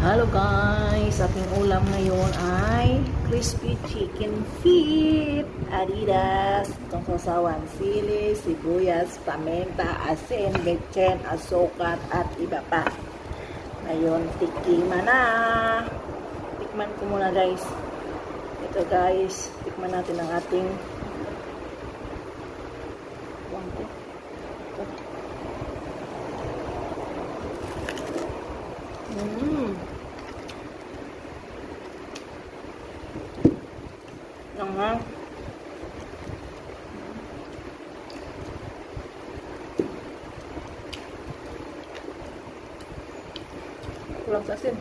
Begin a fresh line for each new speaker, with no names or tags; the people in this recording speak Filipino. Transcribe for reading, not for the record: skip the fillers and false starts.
Hello guys! Ating ulam ngayon ay crispy chicken feet. Adidas. Itong sasawan, sili, sibuyas, paminta, asin, betchen, asukal at iba pa. Ngayon, tikman na. Tikman ko muna guys. Ito guys, tikman natin ang ating Langhang. Kulang sa asin.